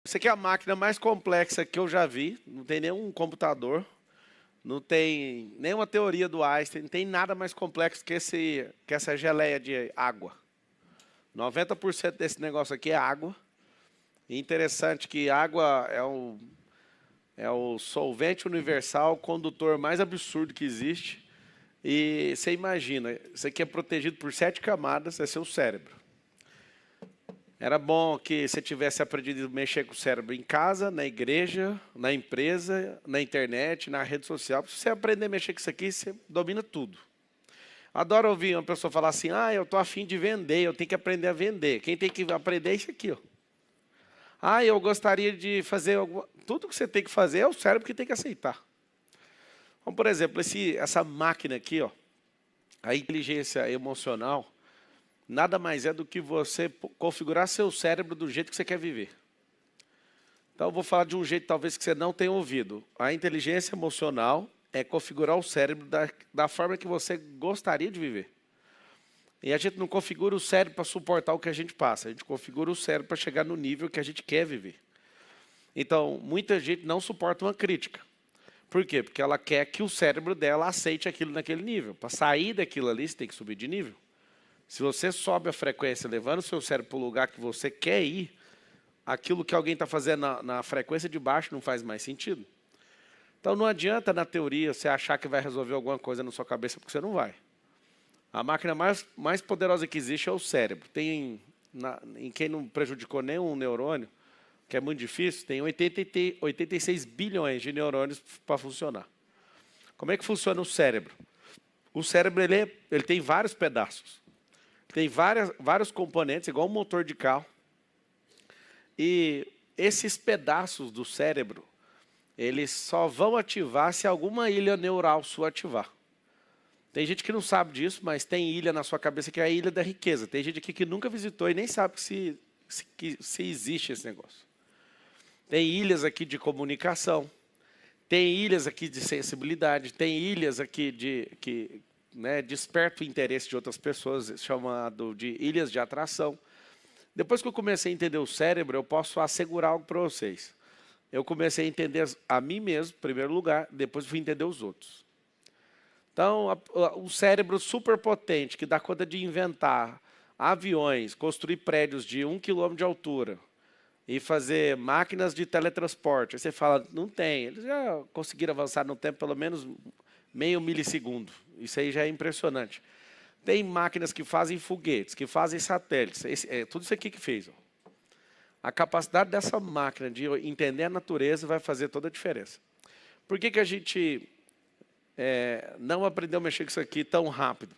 Isso aqui é a máquina mais complexa que eu já vi. Não tem nenhum computador. Não tem nenhuma teoria do Einstein. Não tem nada mais complexo que essa geleia de água. 90% desse negócio aqui é água. E interessante que água é o solvente universal, o condutor mais absurdo que existe. E você imagina, isso aqui é protegido por 7 camadas, é seu cérebro. Era bom que você tivesse aprendido a mexer com o cérebro em casa, na igreja, na empresa, na internet, na rede social. Se você aprender a mexer com isso aqui, você domina tudo. Adoro ouvir uma pessoa falar assim, eu estou afim de vender, eu tenho que aprender a vender. Quem tem que aprender é isso aqui, ó. Eu gostaria de fazer tudo que você tem que fazer é o cérebro que tem que aceitar. Então, por exemplo, essa máquina aqui, ó, a inteligência emocional, nada mais é do que você configurar seu cérebro do jeito que você quer viver. Então, eu vou falar de um jeito talvez que você não tenha ouvido. A inteligência emocional é configurar o cérebro da forma que você gostaria de viver. E a gente não configura o cérebro para suportar o que a gente passa. A gente configura o cérebro para chegar no nível que a gente quer viver. Então, muita gente não suporta uma crítica. Por quê? Porque ela quer que o cérebro dela aceite aquilo naquele nível. Para sair daquilo ali, você tem que subir de nível. Se você sobe a frequência, levando o seu cérebro para o lugar que você quer ir, aquilo que alguém está fazendo na frequência de baixo não faz mais sentido. Então, não adianta, na teoria, você achar que vai resolver alguma coisa na sua cabeça, porque você não vai. A máquina mais poderosa que existe é o cérebro. Em quem não prejudicou nenhum neurônio, que é muito difícil, tem 86 bilhões de neurônios para funcionar. Como é que funciona o cérebro? O cérebro ele tem vários pedaços. Tem vários componentes, igual um motor de carro. E esses pedaços do cérebro, eles só vão ativar se alguma ilha neural sua ativar. Tem gente que não sabe disso, mas tem ilha na sua cabeça que é a ilha da riqueza. Tem gente aqui que nunca visitou e nem sabe se existe esse negócio. Tem ilhas aqui de comunicação, tem ilhas aqui de sensibilidade, tem ilhas aqui que desperta o interesse de outras pessoas, chamado de ilhas de atração. Depois que eu comecei a entender o cérebro, eu posso assegurar algo para vocês. Eu comecei a entender a mim mesmo, em primeiro lugar, depois fui entender os outros. Então, o cérebro superpotente, que dá conta de inventar aviões, construir prédios de 1 quilômetro de altura e fazer máquinas de teletransporte. Aí você fala, não tem. Eles já conseguiram avançar no tempo pelo menos meio milissegundo. Isso aí já é impressionante. Tem máquinas que fazem foguetes, que fazem satélites. Tudo isso aqui que fez. Ó. A capacidade dessa máquina de entender a natureza vai fazer toda a diferença. Por que a gente não aprendeu a mexer com isso aqui tão rápido?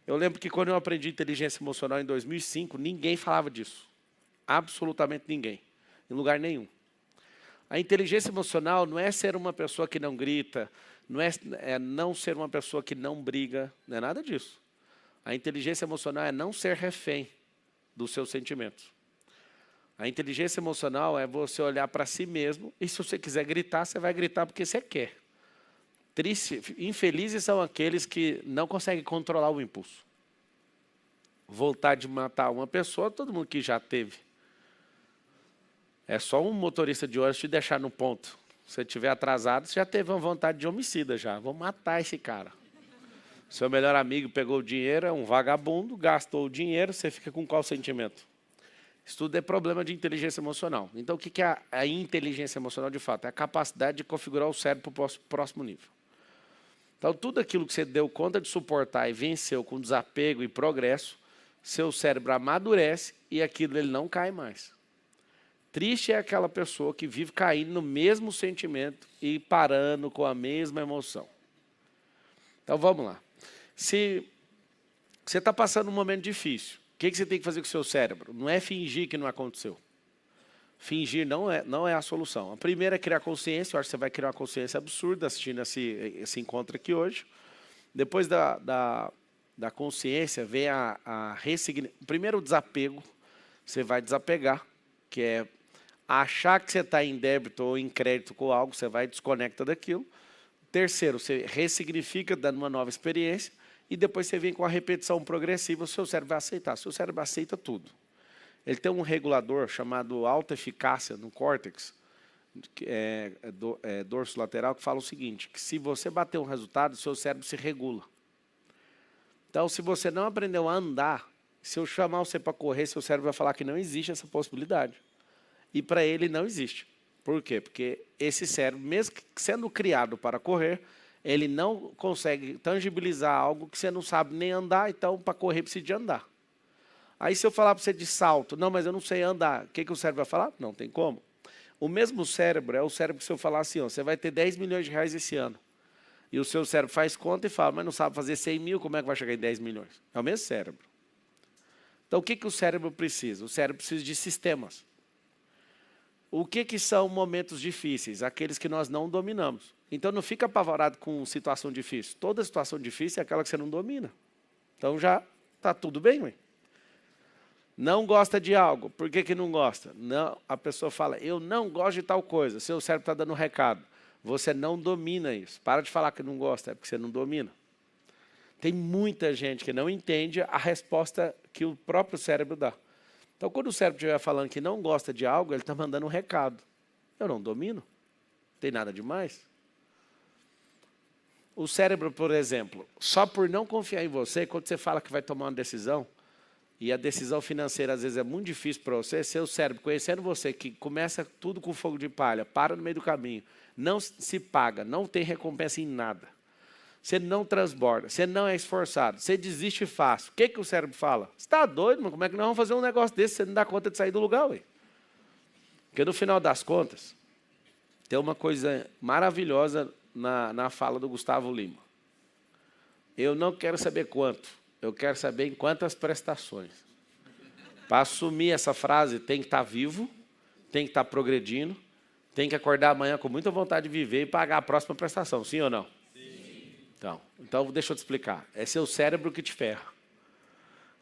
Eu lembro que quando eu aprendi inteligência emocional em 2005, ninguém falava disso. Absolutamente ninguém. Em lugar nenhum. A inteligência emocional não é ser uma pessoa que não grita, não é não ser uma pessoa que não briga, não é nada disso. A inteligência emocional é não ser refém dos seus sentimentos. A inteligência emocional é você olhar para si mesmo e se você quiser gritar, você vai gritar porque você quer. Infelizes são aqueles que não conseguem controlar o impulso. Vontade de matar uma pessoa, todo mundo que já teve. É só um motorista de ônibus te deixar no ponto. Se você estiver atrasado, você já teve uma vontade de homicida já. Vou matar esse cara. Seu melhor amigo pegou o dinheiro, é um vagabundo, gastou o dinheiro, você fica com qual sentimento? Isso tudo é problema de inteligência emocional. Então, o que é a inteligência emocional de fato? É a capacidade de configurar o cérebro para o próximo nível. Então, tudo aquilo que você deu conta de suportar e venceu com desapego e progresso, seu cérebro amadurece e aquilo ele não cai mais. Triste é aquela pessoa que vive caindo no mesmo sentimento e parando com a mesma emoção. Então, vamos lá. Se você está passando um momento difícil, o que você tem que fazer com o seu cérebro? Não é fingir que não aconteceu. Fingir não é a solução. A primeira é criar consciência. Eu acho que você vai criar uma consciência absurda assistindo esse encontro aqui hoje. Depois da consciência vem primeiro o desapego. Você vai desapegar, que é achar que você está em débito ou em crédito com algo, você vai desconecta daquilo. Terceiro, você ressignifica dando uma nova experiência. E depois você vem com a repetição progressiva, o seu cérebro vai aceitar. O seu cérebro aceita tudo. ele tem um regulador chamado alta eficácia no córtex, que dorso lateral, que fala o seguinte, que se você bater um resultado, o seu cérebro se regula. Então, se você não aprendeu a andar, se eu chamar você para correr, seu cérebro vai falar que não existe essa possibilidade. E para ele não existe. Por quê? Porque esse cérebro, mesmo sendo criado para correr, ele não consegue tangibilizar algo que você não sabe nem andar, então para correr precisa de andar. Aí se eu falar para você de salto, não, mas eu não sei andar, o que o cérebro vai falar? Não tem como. O mesmo cérebro é o cérebro que se eu falar assim, ó, você vai ter 10 milhões de reais esse ano. E o seu cérebro faz conta e fala, mas não sabe fazer 100 mil, como é que vai chegar em 10 milhões? É o mesmo cérebro. Então o que o cérebro precisa? O cérebro precisa de sistemas. O que são momentos difíceis? Aqueles que nós não dominamos. Então não fica apavorado com situação difícil. Toda situação difícil é aquela que você não domina. Então já está tudo bem, ué. Não gosta de algo. Por que não gosta? Não, a pessoa fala, eu não gosto de tal coisa. Seu cérebro está dando um recado. Você não domina isso. Para de falar que não gosta, é porque você não domina. Tem muita gente que não entende a resposta que o próprio cérebro dá. Então, quando o cérebro estiver falando que não gosta de algo, ele está mandando um recado. Eu não domino. Não tem nada demais. O cérebro, por exemplo, só por não confiar em você, quando você fala que vai tomar uma decisão, e a decisão financeira às vezes é muito difícil para você, seu cérebro, conhecendo você, que começa tudo com fogo de palha, para no meio do caminho, não se paga, não tem recompensa em nada. Você não transborda, você não é esforçado, você desiste fácil. O que o cérebro fala? Você está doido, mano? Como é que nós vamos fazer um negócio desse se você não dá conta de sair do lugar, ué? Porque no final das contas, tem uma coisa maravilhosa na fala do Gustavo Lima. Eu não quero saber quanto, eu quero saber em quantas prestações. Para assumir essa frase, tem que estar vivo, tem que estar progredindo, tem que acordar amanhã com muita vontade de viver e pagar a próxima prestação, sim ou não? Então, deixa eu te explicar. É seu cérebro que te ferra.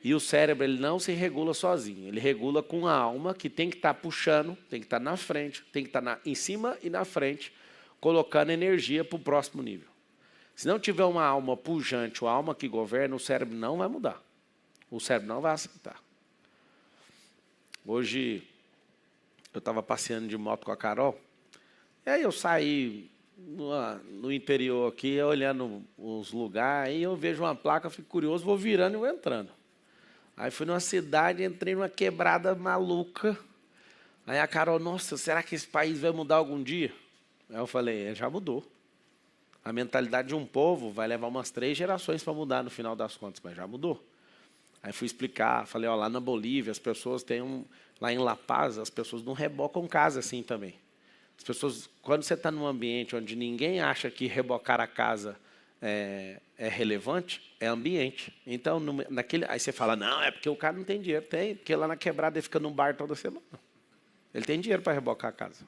E o cérebro ele não se regula sozinho. Ele regula com a alma que tem que estar puxando, tem que estar na frente, tem que estar em cima e na frente, colocando energia para o próximo nível. Se não tiver uma alma pujante, uma alma que governa, o cérebro não vai mudar. O cérebro não vai aceitar. Hoje, eu estava passeando de moto com a Carol, e aí eu saí no interior aqui, olhando os lugares, aí eu vejo uma placa, fico curioso, vou virando e vou entrando. Aí fui numa cidade, entrei numa quebrada maluca. Aí a Carol, nossa, será que esse país vai mudar algum dia? Aí eu falei, já mudou. A mentalidade de um povo vai levar umas 3 gerações para mudar no final das contas, mas já mudou. Aí fui explicar, falei, ó, lá na Bolívia, as pessoas têm lá em La Paz, as pessoas não rebocam casa assim também. As pessoas, quando você está num ambiente onde ninguém acha que rebocar a casa é relevante, é ambiente. Então, aí você fala, não, é porque o cara não tem dinheiro. Tem, porque lá na quebrada ele fica num bar toda semana. Ele tem dinheiro para rebocar a casa.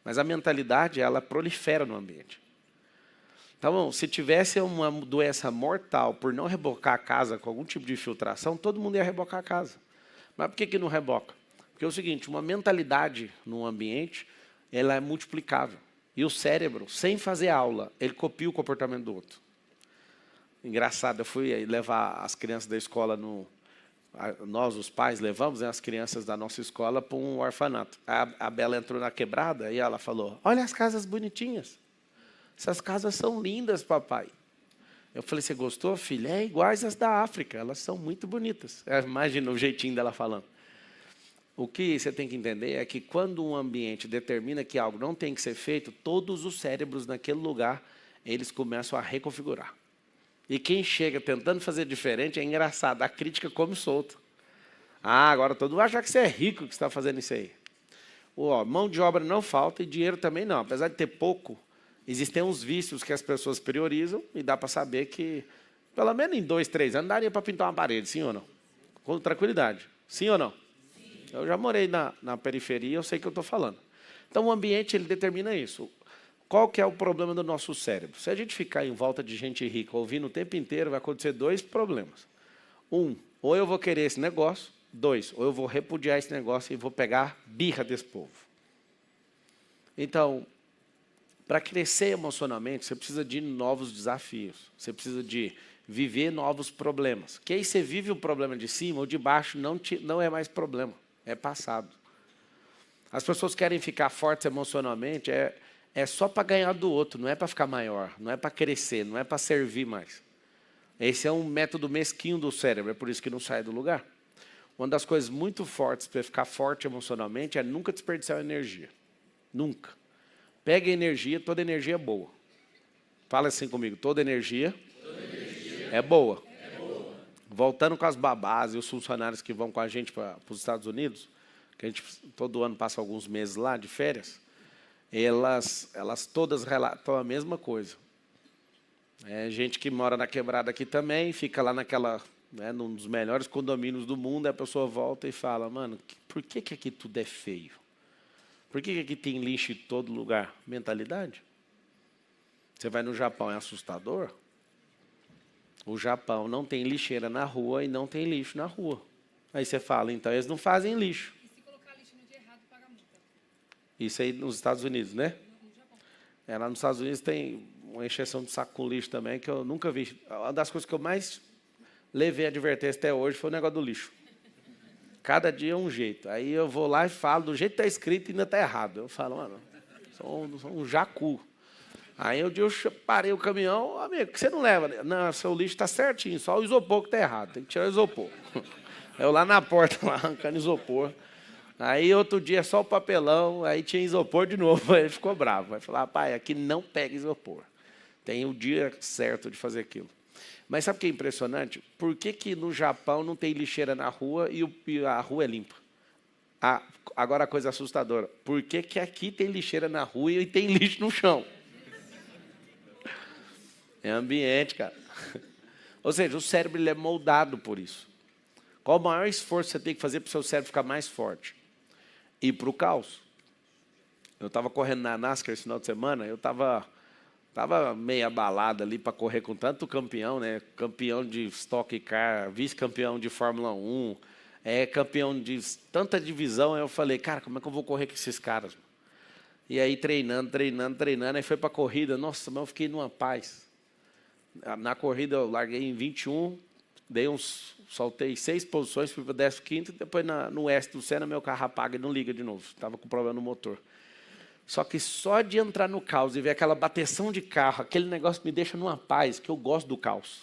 Mas a mentalidade, ela prolifera no ambiente. Então, se tivesse uma doença mortal por não rebocar a casa com algum tipo de filtração, todo mundo ia rebocar a casa. Mas por que não reboca? Porque é o seguinte, uma mentalidade num ambiente, ela é multiplicável. E o cérebro, sem fazer aula, ele copia o comportamento do outro. Engraçado, eu fui levar as crianças da escola, nós, os pais, levamos as crianças da nossa escola para um orfanato. A Bela entrou na quebrada e ela falou, olha as casas bonitinhas. Essas casas são lindas, papai. Eu falei, você gostou, filha? É iguais as da África, elas são muito bonitas. Imagina o jeitinho dela falando. O que você tem que entender é que quando um ambiente determina que algo não tem que ser feito, todos os cérebros naquele lugar, eles começam a reconfigurar. E quem chega tentando fazer diferente é engraçado, a crítica come solta. Ah, agora todo mundo vai achar que você é rico que está fazendo isso aí. Mão de obra não falta e dinheiro também não. Apesar de ter pouco, existem uns vícios que as pessoas priorizam e dá para saber que, pelo menos em 2, 3 anos, daria para pintar uma parede, sim ou não? Com tranquilidade. Sim ou não? Eu já morei na periferia, eu sei o que eu estou falando. Então, o ambiente ele determina isso. Qual que é o problema do nosso cérebro? Se a gente ficar em volta de gente rica ouvindo o tempo inteiro, vai acontecer 2 problemas. 1, ou eu vou querer esse negócio. 2, ou eu vou repudiar esse negócio e vou pegar birra desse povo. Então, para crescer emocionalmente, você precisa de novos desafios. Você precisa de viver novos problemas. Que aí você vive o problema de cima, o de baixo não é mais problema. é passado. As pessoas querem ficar fortes emocionalmente, é só para ganhar do outro, não é para ficar maior, não é para crescer, não é para servir mais. Esse é um método mesquinho do cérebro, é por isso que não sai do lugar. Uma das coisas muito fortes para ficar forte emocionalmente é nunca desperdiçar energia. Nunca. Pega energia, toda energia é boa. Fala assim comigo, toda energia é boa. Voltando com as babás e os funcionários que vão com a gente para os Estados Unidos, que a gente todo ano passa alguns meses lá de férias, elas todas relatam a mesma coisa. É gente que mora na quebrada aqui também, fica lá naquela, né, num dos melhores condomínios do mundo, e a pessoa volta e fala, mano, por que aqui tudo é feio? Por que aqui tem lixo em todo lugar? Mentalidade. Você vai no Japão, é assustador. O Japão não tem lixeira na rua e não tem lixo na rua. Aí você fala, então eles não fazem lixo. E se colocar lixo no dia errado, paga multa. Isso aí nos Estados Unidos, né? Lá nos Estados Unidos tem uma encheção de saco com lixo também, que eu nunca vi. Uma das coisas que eu mais levei a advertência até hoje foi o negócio do lixo. Cada dia é um jeito. Aí eu vou lá e falo, do jeito que está escrito, ainda está errado. Eu falo, mano, sou um jacu. Aí um dia eu parei o caminhão, amigo, por que você não leva? Não, seu lixo está certinho, só o isopor que está errado, tem que tirar o isopor. Eu lá na porta, lá, arrancando isopor. Aí outro dia só o papelão, aí tinha isopor de novo, aí ele ficou bravo. Aí falou, pai, aqui não pega isopor. Tem o dia certo de fazer aquilo. Mas sabe o que é impressionante? Por que no Japão não tem lixeira na rua e a rua é limpa? Agora a coisa assustadora. Por que aqui tem lixeira na rua e tem lixo no chão? É ambiente, cara. Ou seja, o cérebro ele é moldado por isso. Qual o maior esforço você tem que fazer para o seu cérebro ficar mais forte? Ir para o caos. Eu estava correndo na NASCAR esse final de semana, eu estava meio abalado ali para correr com tanto campeão, né? Campeão de Stock Car, vice-campeão de Fórmula 1, campeão de tanta divisão. Aí eu falei, cara, como é que eu vou correr com esses caras? E aí treinando, aí foi para a corrida. Nossa, mas eu fiquei numa paz. Na corrida eu larguei em 21, soltei 6 posições, fui para o 15º, e depois no oeste do Senna meu carro apaga e não liga de novo. Estava com problema no motor. Só que só de entrar no caos e ver aquela bateção de carro, aquele negócio me deixa numa paz, que eu gosto do caos.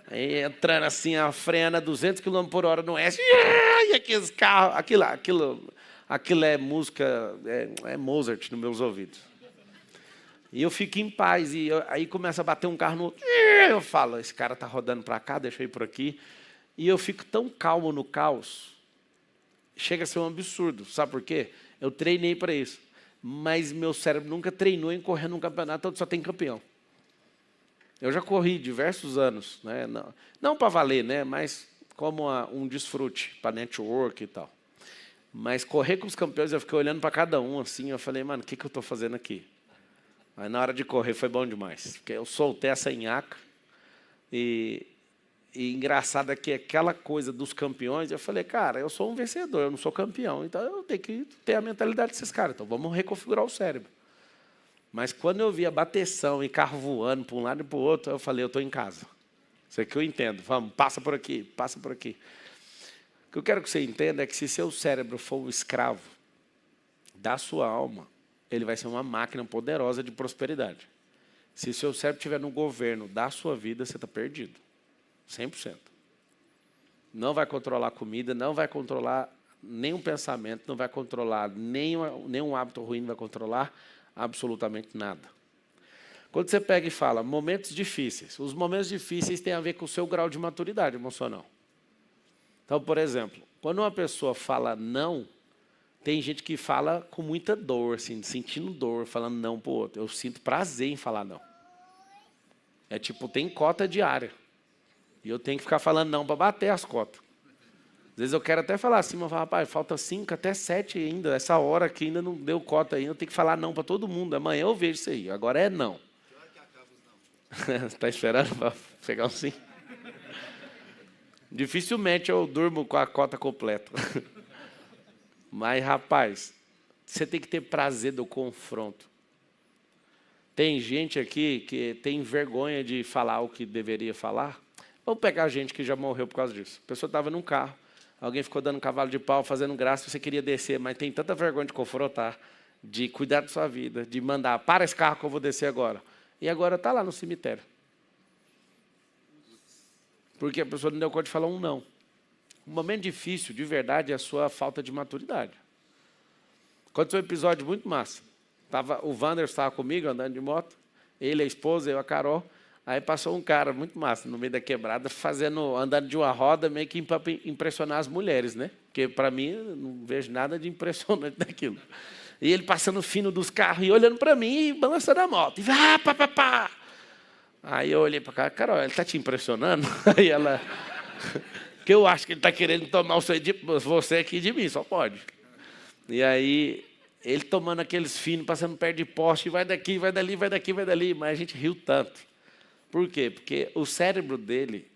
Aí entrando assim, a frena 200 km por hora no oeste, e aqueles carros, aquilo é música, é Mozart nos meus ouvidos. E eu fico em paz, e aí começa a bater um carro no outro. Eu falo, esse cara está rodando para cá, deixa eu ir por aqui. E eu fico tão calmo no caos, chega a ser um absurdo. Sabe por quê? Eu treinei para isso. Mas meu cérebro nunca treinou em correr num campeonato onde só tem campeão. Eu já corri diversos anos, né? Não para valer, né? Mas como um desfrute, para network e tal. Mas correr com os campeões, eu fiquei olhando para cada um assim, eu falei, mano, o que eu estou fazendo aqui? Aí na hora de correr foi bom demais, porque eu soltei essa nhaca e engraçado é que aquela coisa dos campeões, eu falei, cara, eu sou um vencedor, eu não sou campeão, então eu tenho que ter a mentalidade desses caras, então vamos reconfigurar o cérebro. Mas quando eu vi a bateção e carro voando para um lado e para o outro, eu falei, eu estou em casa. Isso aqui eu entendo, vamos, passa por aqui, passa por aqui. O que eu quero que você entenda é que se seu cérebro for um escravo da sua alma, ele vai ser uma máquina poderosa de prosperidade. Se seu cérebro estiver no governo da sua vida, você está perdido. 100%. Não vai controlar a comida, não vai controlar nenhum pensamento, não vai controlar nenhum hábito ruim, não vai controlar absolutamente nada. Quando você pega e fala momentos difíceis, os momentos difíceis têm a ver com o seu grau de maturidade emocional. Então, por exemplo, quando uma pessoa fala não, tem gente que fala com muita dor, assim, sentindo dor, falando não para o outro. Eu sinto prazer em falar não. É tipo, tem cota diária. E eu tenho que ficar falando não para bater as cotas. Às vezes eu quero até falar assim, mas eu falo, rapaz, falta 5 até 7 ainda. Essa hora aqui ainda não deu cota ainda. Eu tenho que falar não para todo mundo. Amanhã eu vejo isso aí. Agora é não. Está esperando para pegar um sim? Dificilmente eu durmo com a cota completa. Mas, rapaz, você tem que ter prazer do confronto. Tem gente aqui que tem vergonha de falar o que deveria falar. Vamos pegar gente que já morreu por causa disso. A pessoa estava num carro, Alguém ficou dando cavalo de pau, fazendo graça, você queria descer, mas tem tanta vergonha de confrontar, de cuidar da sua vida, de mandar, para esse carro que eu vou descer agora. E agora está lá no cemitério. Porque a pessoa não deu conta de falar um não. Um momento difícil, de verdade, é a sua falta de maturidade. Aconteceu um episódio muito massa. O Wander estava comigo, andando de moto, ele, a esposa, eu, a Carol. Aí passou um cara muito massa, no meio da quebrada, andando de uma roda, meio que para impressionar as mulheres, né? Porque, para mim, eu não vejo nada de impressionante daquilo. E ele passando fino dos carros e olhando para mim e balançando a moto. E pá, pá, pá. Aí eu olhei para cá, Carol, ele está te impressionando? Aí ela... Porque eu acho que ele está querendo tomar você aqui de mim, só pode. E aí, ele tomando aqueles finos, passando perto de poste, vai daqui, vai dali, vai daqui, vai dali. Mas a gente riu tanto. Por quê? Porque o cérebro dele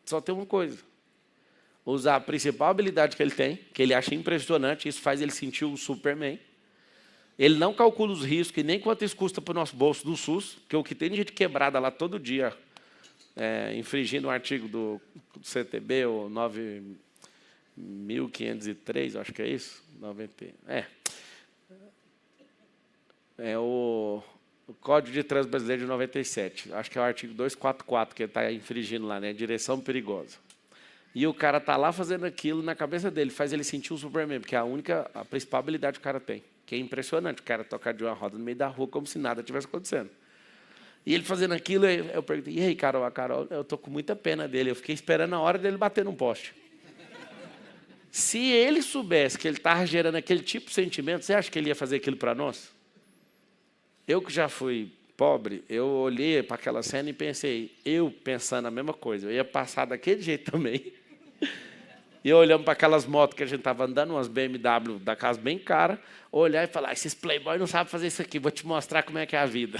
só tem uma coisa. Usar a principal habilidade que ele tem, que ele acha impressionante, isso faz ele sentir o Superman. Ele não calcula os riscos e nem quanto isso custa para o nosso bolso do SUS, porque o que tem de gente quebrada lá todo dia, infringindo o artigo do CTB, o 9.503, acho que é isso. 90, o Código de Trânsito Brasileiro de 97. Acho que é o artigo 244 que ele está infringindo lá, né? Direção perigosa. E o cara está lá fazendo aquilo na cabeça dele, faz ele sentir o Superman, porque é a principal habilidade que o cara tem. Que é impressionante, o cara tocar de uma roda no meio da rua como se nada tivesse acontecendo. E ele fazendo aquilo, eu perguntei, e aí, Carol? A Carol, eu estou com muita pena dele, eu fiquei esperando a hora dele bater num poste. Se ele soubesse que ele estava gerando aquele tipo de sentimento, você acha que ele ia fazer aquilo para nós? Eu que já fui pobre, eu olhei para aquela cena e pensei, eu pensando a mesma coisa, eu ia passar daquele jeito também. E eu olhando para aquelas motos que a gente estava andando, umas BMW da casa bem cara, olhar e falar, esses playboy não sabem fazer isso aqui, vou te mostrar como é que é a vida.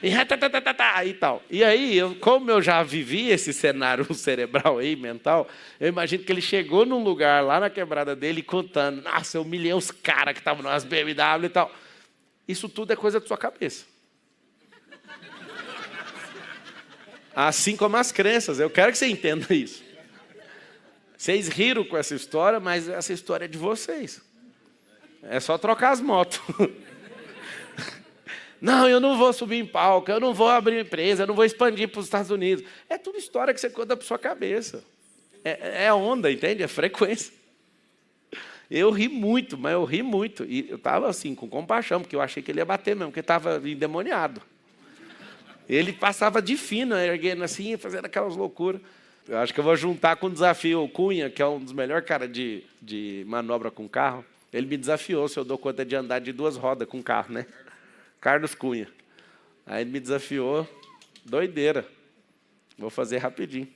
E tal. E aí, como eu já vivi esse cenário cerebral aí, mental, eu imagino que ele chegou num lugar lá na quebrada dele contando, nossa, eu humilhei os caras que estavam nas BMW e tal. Isso tudo é coisa da sua cabeça. Assim como as crenças, eu quero que você entenda isso. Vocês riram com essa história, mas essa história é de vocês. É só trocar as motos. Não, eu não vou subir em palco, eu não vou abrir empresa, eu não vou expandir para os Estados Unidos. É tudo história que você conta para sua cabeça. É onda, entende? É frequência. Eu ri muito, mas eu ri muito. E eu estava assim, com compaixão, porque eu achei que ele ia bater mesmo, porque estava endemoniado. Ele passava de fino, erguendo assim, fazendo aquelas loucuras. Eu acho que eu vou juntar com o desafio. O Cunha, que é um dos melhores caras de manobra com carro, ele me desafiou se eu dou conta de andar de 2 rodas com carro, né? Carlos Cunha. Aí ele me desafiou, doideira. Vou fazer rapidinho.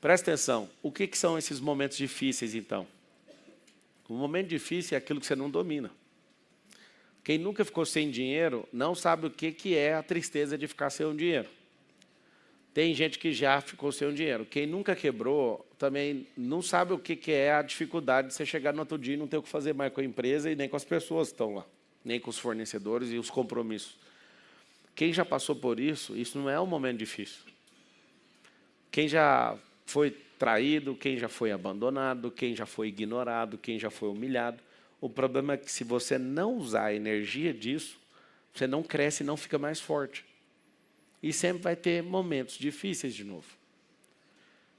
Presta atenção. O que são esses momentos difíceis, então? O momento difícil é aquilo que você não domina. Quem nunca ficou sem dinheiro não sabe o que é a tristeza de ficar sem o dinheiro. Tem gente que já ficou sem o dinheiro. Quem nunca quebrou também não sabe o que é a dificuldade de você chegar no outro dia e não ter o que fazer mais com a empresa e nem com as pessoas que estão lá, nem com os fornecedores e os compromissos. Quem já passou por isso não é um momento difícil. Quem já foi traído, quem já foi abandonado, quem já foi ignorado, quem já foi humilhado. O problema é que se você não usar a energia disso, você não cresce e não fica mais forte. E sempre vai ter momentos difíceis de novo.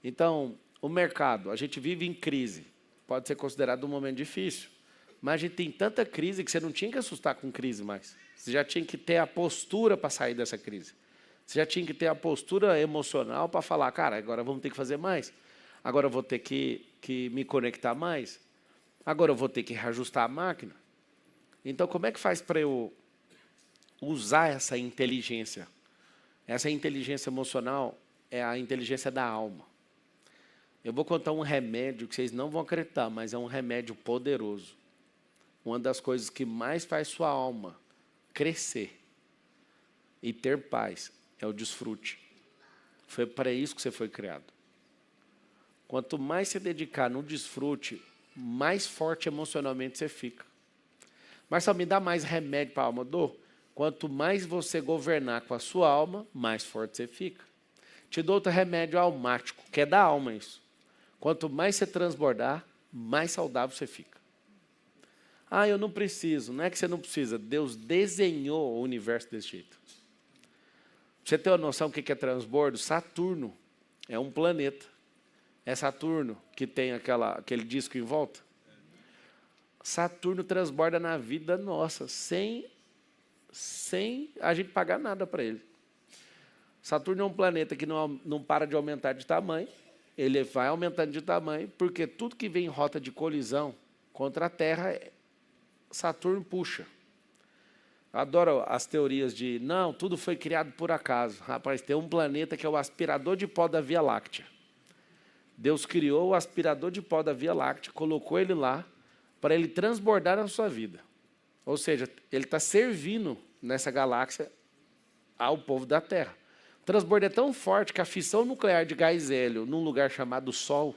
Então, o mercado, a gente vive em crise. Pode ser considerado um momento difícil. Mas a gente tem tanta crise que você não tinha que assustar com crise mais. Você já tinha que ter a postura para sair dessa crise. Você já tinha que ter a postura emocional para falar, cara, agora vamos ter que fazer mais. Agora eu vou ter que me conectar mais. Agora eu vou ter que reajustar a máquina. Então, como é que faz para eu usar essa inteligência? Essa inteligência emocional é a inteligência da alma. Eu vou contar um remédio que vocês não vão acreditar, mas é um remédio poderoso. Uma das coisas que mais faz sua alma crescer e ter paz é o desfrute. Foi para isso que você foi criado. Quanto mais você dedicar no desfrute, mais forte emocionalmente você fica. Mas só me dá mais remédio para a alma, dor. Quanto mais você governar com a sua alma, mais forte você fica. Te dou outro remédio almático, que é da alma isso. Quanto mais você transbordar, mais saudável você fica. Ah, eu não preciso. Não é que você não precisa. Deus desenhou o universo desse jeito. Pra você ter uma noção do que é transbordo, Saturno é um planeta. É Saturno que tem aquele disco em volta. Saturno transborda na vida nossa, sem a gente pagar nada para ele. Saturno é um planeta que não para de aumentar de tamanho. Ele vai aumentando de tamanho, porque tudo que vem em rota de colisão contra a Terra, Saturno puxa. Adoro as teorias de, não, tudo foi criado por acaso. Rapaz, tem um planeta que é o aspirador de pó da Via Láctea. Deus criou o aspirador de pó da Via Láctea, colocou ele lá para ele transbordar na sua vida. Ou seja, ele está servindo nessa galáxia ao povo da Terra. O transbordo é tão forte que a fissão nuclear de gás hélio num lugar chamado Sol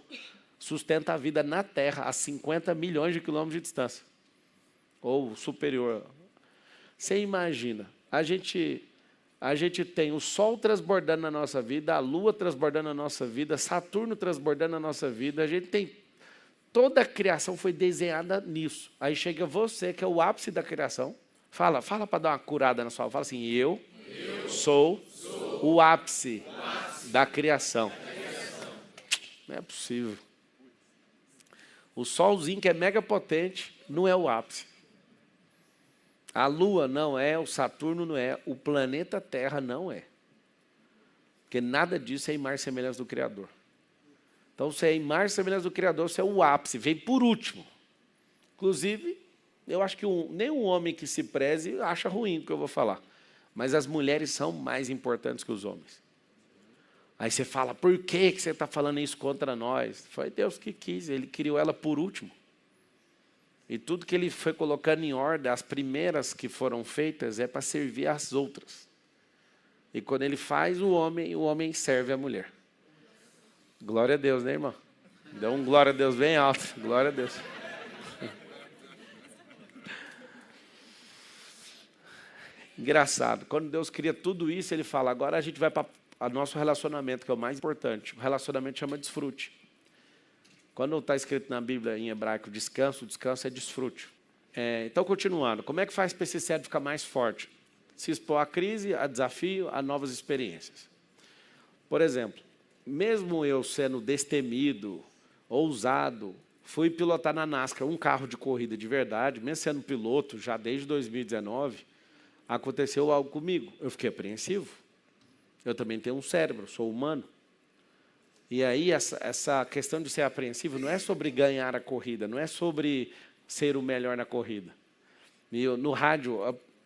sustenta a vida na Terra a 50 milhões de quilômetros de distância. Ou superior. Você imagina, a gente tem o Sol transbordando na nossa vida, a Lua transbordando na nossa vida, Saturno transbordando na nossa vida, a gente tem... Toda a criação foi desenhada nisso. Aí chega você, que é o ápice da criação, fala para dar uma curada na sua alma, fala assim, eu sou o ápice da criação. Não é possível. O solzinho, que é mega potente, não é o ápice. A Lua não é, o Saturno não é, o planeta Terra não é. Porque nada disso é imagem e semelhança do Criador. Então, você é imagem e semelhança do Criador, você é o ápice, vem por último. Inclusive, eu acho que nenhum homem que se preze acha ruim o que eu vou falar. Mas as mulheres são mais importantes que os homens. Aí você fala, por que você está falando isso contra nós? Foi Deus que quis, Ele criou ela por último. E tudo que Ele foi colocando em ordem, as primeiras que foram feitas, é para servir as outras. E quando Ele faz o homem serve a mulher. Glória a Deus, né, irmão? Dá um glória a Deus bem alto. Glória a Deus. Engraçado. Quando Deus cria tudo isso, Ele fala, agora a gente vai para o nosso relacionamento, que é o mais importante. O relacionamento chama desfrute. Quando está escrito na Bíblia, em hebraico, descanso, o descanso é desfrute. Então, continuando. Como é que faz para esse cérebro ficar mais forte? Se expor à crise, a desafio, a novas experiências. Por exemplo, mesmo eu sendo destemido, ousado, fui pilotar na NASCAR um carro de corrida de verdade, mesmo sendo piloto já desde 2019, aconteceu algo comigo. Eu fiquei apreensivo. Eu também tenho um cérebro, sou humano. E aí essa questão de ser apreensivo não é sobre ganhar a corrida, não é sobre ser o melhor na corrida. E no rádio,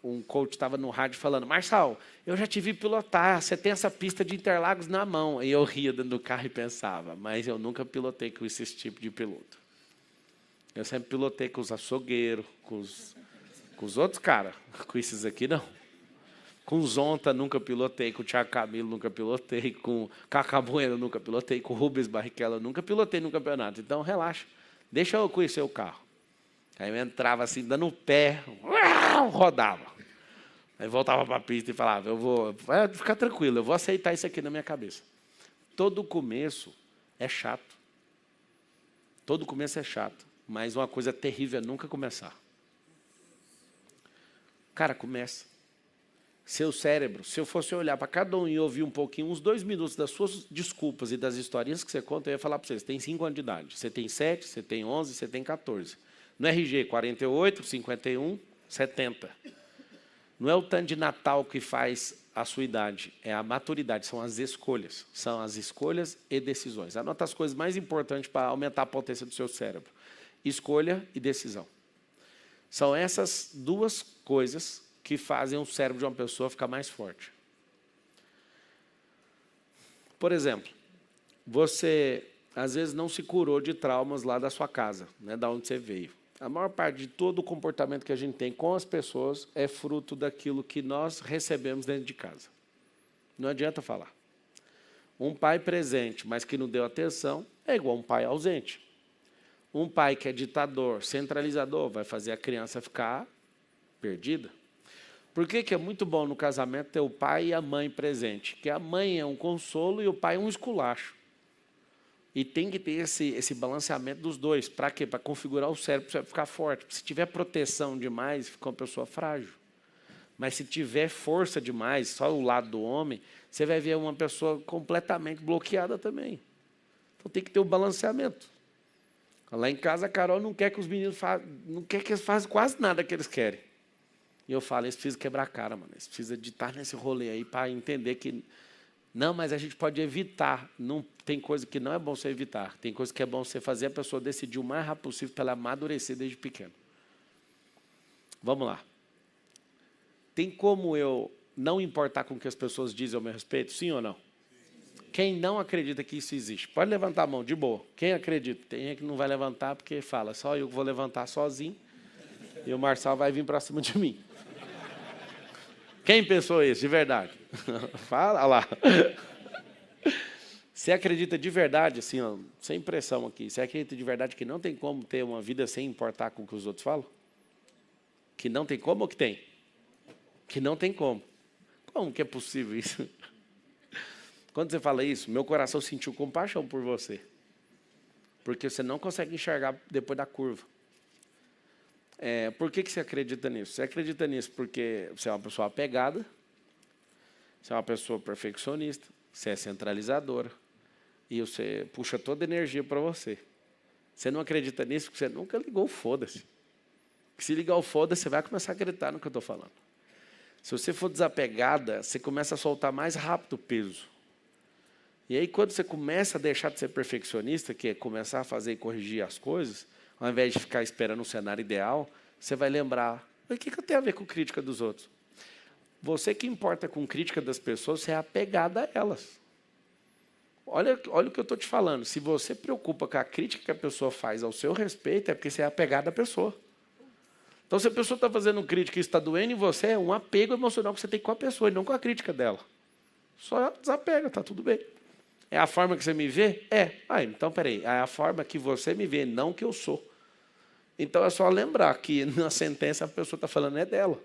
um coach estava no rádio falando, Marçal, eu já te vi pilotar, você tem essa pista de Interlagos na mão. E eu ria dentro do carro e pensava, mas eu nunca pilotei com esse tipo de piloto. Eu sempre pilotei com os açougueiros, com os outros caras, com esses aqui não. Com o Zonta nunca pilotei, com o Thiago Camilo nunca pilotei, com o Cacá Bueno nunca pilotei, com o Rubens Barrichello nunca pilotei no campeonato. Então, relaxa, deixa eu conhecer o carro. Aí eu entrava assim, dando o pé, rodava. Aí voltava para a pista e falava, vai ficar tranquilo, eu vou aceitar isso aqui na minha cabeça. Todo começo é chato. Todo começo é chato, mas uma coisa terrível é nunca começar. Cara, começa. Seu cérebro, se eu fosse olhar para cada um e ouvir um pouquinho, uns 2 minutos das suas desculpas e das historinhas que você conta, eu ia falar para você tem 5 anos de idade, você tem 7, você tem 11, você tem 14. No RG, 48, 51, 70. Não é o tanto de Natal que faz a sua idade, é a maturidade, são as escolhas. São as escolhas e decisões. Anota as coisas mais importantes para aumentar a potência do seu cérebro. Escolha e decisão. São essas duas coisas que fazem o cérebro de uma pessoa ficar mais forte. Por exemplo, você às vezes não se curou de traumas lá da sua casa, né, da onde você veio. A maior parte de todo o comportamento que a gente tem com as pessoas é fruto daquilo que nós recebemos dentro de casa. Não adianta falar. Um pai presente, mas que não deu atenção, é igual um pai ausente. Um pai que é ditador, centralizador, vai fazer a criança ficar perdida. Por que é muito bom no casamento ter o pai e a mãe presente? Porque a mãe é um consolo e o pai é um esculacho. E tem que ter esse balanceamento dos dois. Para quê? Para configurar o cérebro para ficar forte. Se tiver proteção demais, fica uma pessoa frágil. Mas se tiver força demais, só o lado do homem, você vai ver uma pessoa completamente bloqueada também. Então tem que ter o balanceamento. Lá em casa, a Carol não quer que os meninos não quer que eles façam quase nada que eles querem. E eu falo, eles precisam quebrar a cara, mano. Eles precisam de estar nesse rolê aí para entender que não, mas a gente pode evitar. Não, tem coisa que não é bom você evitar. Tem coisa que é bom você fazer a pessoa decidir o mais rápido possível para ela amadurecer desde pequeno. Vamos lá. Tem como eu não importar com o que as pessoas dizem ao meu respeito? Sim ou não? Quem não acredita que isso existe? Pode levantar a mão, de boa. Quem acredita? Tem gente que não vai levantar porque fala, só eu vou levantar sozinho e o Marçal vai vir para cima de mim. Quem pensou isso, de verdade? Fala lá. Você acredita de verdade, assim, ó, sem pressão aqui, você acredita de verdade que não tem como ter uma vida sem importar com o que os outros falam? Que não tem como ou que tem? Que não tem como. Como que é possível isso? Quando você fala isso, meu coração sentiu compaixão por você. Porque você não consegue enxergar depois da curva. Por que você acredita nisso? Você acredita nisso porque você é uma pessoa apegada, você é uma pessoa perfeccionista, você é centralizadora, e você puxa toda a energia para você. Você não acredita nisso porque você nunca ligou o foda-se. Se ligar o foda-se, você vai começar a acreditar no que eu estou falando. Se você for desapegada, você começa a soltar mais rápido o peso. E aí, quando você começa a deixar de ser perfeccionista, que é começar a fazer e corrigir as coisas, ao invés de ficar esperando um cenário ideal, você vai lembrar, mas o que eu tenho a ver com crítica dos outros? Você que importa com crítica das pessoas, você é apegada a elas. Olha o que eu estou te falando. Se você preocupa com a crítica que a pessoa faz ao seu respeito, é porque você é apegado à pessoa. Então, se a pessoa está fazendo crítica e está doendo em você, é um apego emocional que você tem com a pessoa e não com a crítica dela. Só desapega, está tudo bem. É a forma que você me vê? É. Então, peraí, é a forma que você me vê, não que eu sou. Então, é só lembrar que na sentença a pessoa está falando é dela.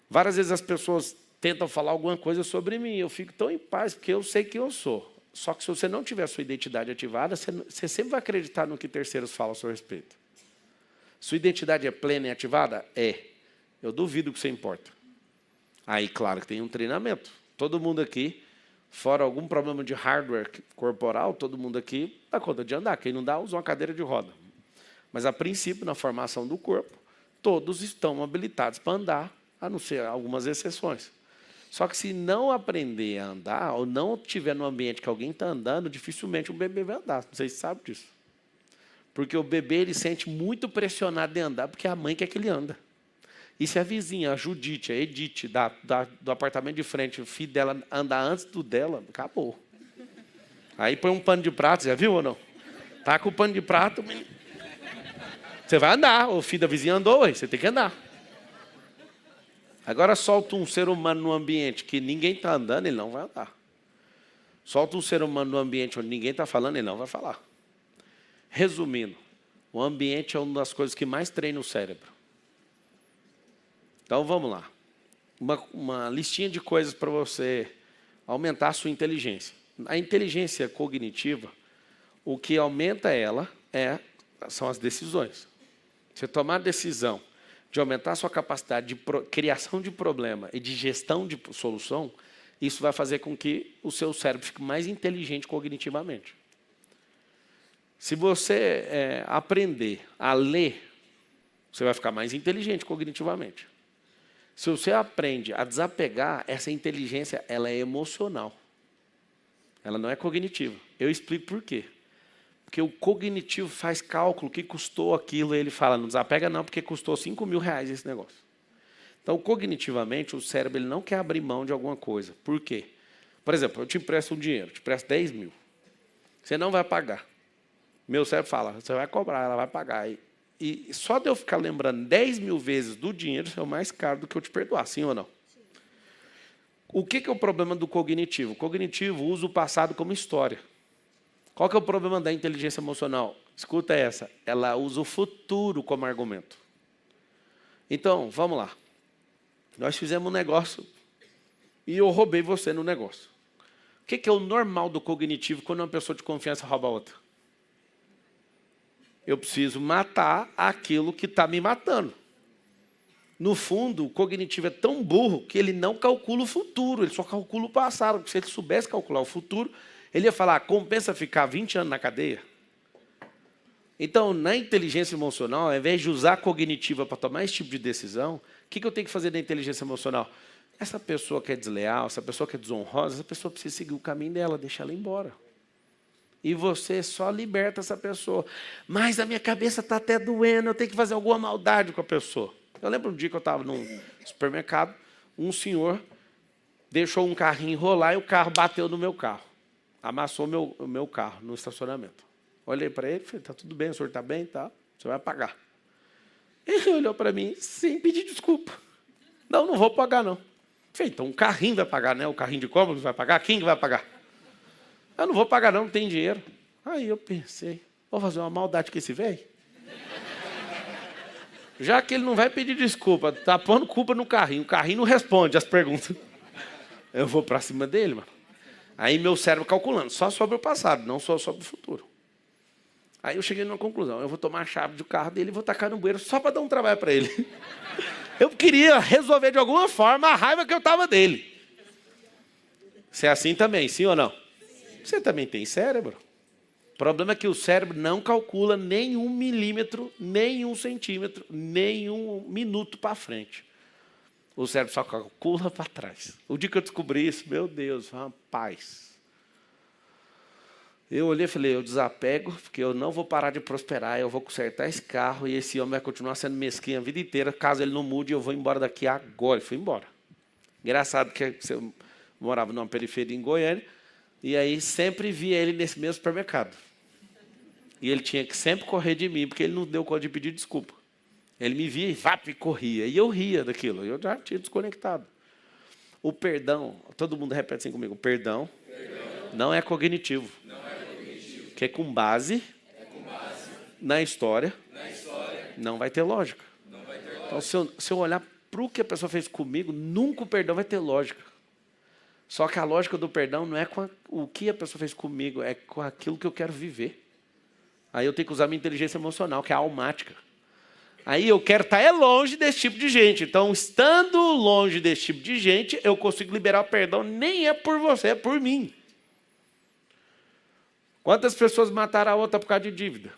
Várias vezes as pessoas tentam falar alguma coisa sobre mim, eu fico tão em paz, porque eu sei quem eu sou. Só que se você não tiver a sua identidade ativada, você sempre vai acreditar no que terceiros falam a seu respeito. Sua identidade é plena e ativada? É. Eu duvido que você importa. Aí, claro que tem um treinamento. Todo mundo aqui, fora algum problema de hardware corporal, todo mundo aqui dá conta de andar. Quem não dá, usa uma cadeira de roda. Mas, a princípio, na formação do corpo, todos estão habilitados para andar, a não ser algumas exceções. Só que se não aprender a andar, ou não estiver no ambiente que alguém está andando, dificilmente um bebê vai andar. Não sei se sabe disso. Porque o bebê ele sente muito pressionado de andar, porque a mãe quer que ele anda. E se a vizinha, a Judite, a Edith, do apartamento de frente, o filho dela andar antes do dela, acabou. Aí põe um pano de prato, já viu ou não? Tá com o pano de prato, você vai andar, o filho da vizinha andou, aí você tem que andar. Agora solta um ser humano no ambiente que ninguém está andando, ele não vai andar. Solta um ser humano no ambiente onde ninguém está falando, ele não vai falar. Resumindo, o ambiente é uma das coisas que mais treina o cérebro. Então, vamos lá. Uma listinha de coisas para você aumentar a sua inteligência. A inteligência cognitiva, o que aumenta ela são as decisões. Você tomar a decisão de aumentar a sua capacidade de criação de problema e de gestão de solução, isso vai fazer com que o seu cérebro fique mais inteligente cognitivamente. Se você aprender a ler, você vai ficar mais inteligente cognitivamente. Se você aprende a desapegar, essa inteligência ela é emocional. Ela não é cognitiva. Eu explico por quê. Porque o cognitivo faz cálculo, o que custou aquilo, e ele fala, não desapega não, porque custou R$5.000 esse negócio. Então, cognitivamente, o cérebro ele não quer abrir mão de alguma coisa. Por quê? Por exemplo, eu te empresto um dinheiro, te empresto 10 mil. Você não vai pagar. Meu cérebro fala, você vai cobrar, ela vai pagar. E só de eu ficar lembrando 10 mil vezes do dinheiro, isso é o mais caro do que eu te perdoar, sim ou não? Sim. O que é o problema do cognitivo? O cognitivo usa o passado como história. Qual que é o problema da inteligência emocional? Escuta essa, ela usa o futuro como argumento. Então, vamos lá. Nós fizemos um negócio e eu roubei você no negócio. O que é o normal do cognitivo quando uma pessoa de confiança rouba a outra? Eu preciso matar aquilo que está me matando. No fundo, o cognitivo é tão burro que ele não calcula o futuro, ele só calcula o passado. Porque se ele soubesse calcular o futuro, ele ia falar, compensa ficar 20 anos na cadeia? Então, na inteligência emocional, ao invés de usar a cognitiva para tomar esse tipo de decisão, o que eu tenho que fazer na inteligência emocional? Essa pessoa que é desleal, essa pessoa que é desonrosa, essa pessoa precisa seguir o caminho dela, deixar ela embora. E você só liberta essa pessoa. Mas a minha cabeça está até doendo, eu tenho que fazer alguma maldade com a pessoa. Eu lembro um dia que eu estava num supermercado, um senhor deixou um carrinho rolar e o carro bateu no meu carro. Amassou o meu carro no estacionamento. Olhei para ele e falei, está tudo bem, o senhor está bem? Tá, você vai pagar. Ele olhou para mim sem pedir desculpa. Não vou pagar, não. Falei, então o carrinho vai pagar, né? O carrinho de compra vai pagar? Quem que vai pagar? Eu não vou pagar, não tem dinheiro. Aí eu pensei, vou fazer uma maldade com esse velho? Já que ele não vai pedir desculpa, está pondo culpa no carrinho, o carrinho não responde as perguntas. Eu vou para cima dele, mano. Aí meu cérebro calculando, só sobre o passado, não só sobre o futuro. Aí eu cheguei numa conclusão, eu vou tomar a chave do carro dele e vou tacar no bueiro só para dar um trabalho para ele. Eu queria resolver de alguma forma a raiva que eu estava dele. Você é assim também, sim ou não? Você também tem cérebro. O problema é que o cérebro não calcula nem 1 milímetro, nem 1 centímetro, nem 1 minuto para frente. O cérebro só calcula para trás. O dia que eu descobri isso, meu Deus, foi uma paz. Eu olhei e falei, eu desapego, porque eu não vou parar de prosperar, eu vou consertar esse carro e esse homem vai continuar sendo mesquinho a vida inteira, caso ele não mude, eu vou embora daqui agora. E fui embora. Engraçado que eu morava numa periferia em Goiânia, e aí sempre via ele nesse mesmo supermercado. E ele tinha que sempre correr de mim, porque ele não deu conta de pedir desculpa. Ele me via e corria. E eu ria daquilo. Eu já tinha desconectado. O perdão, todo mundo repete assim comigo, o perdão não é cognitivo. Que é com base na história, não vai ter lógica. Então, se eu olhar para o que a pessoa fez comigo, nunca o perdão vai ter lógica. Só que a lógica do perdão não é com o que a pessoa fez comigo, é com aquilo que eu quero viver. Aí eu tenho que usar minha inteligência emocional, que é a almática. Aí eu quero estar longe desse tipo de gente. Então, estando longe desse tipo de gente, eu consigo liberar o perdão. Nem é por você, é por mim. Quantas pessoas mataram a outra por causa de dívida?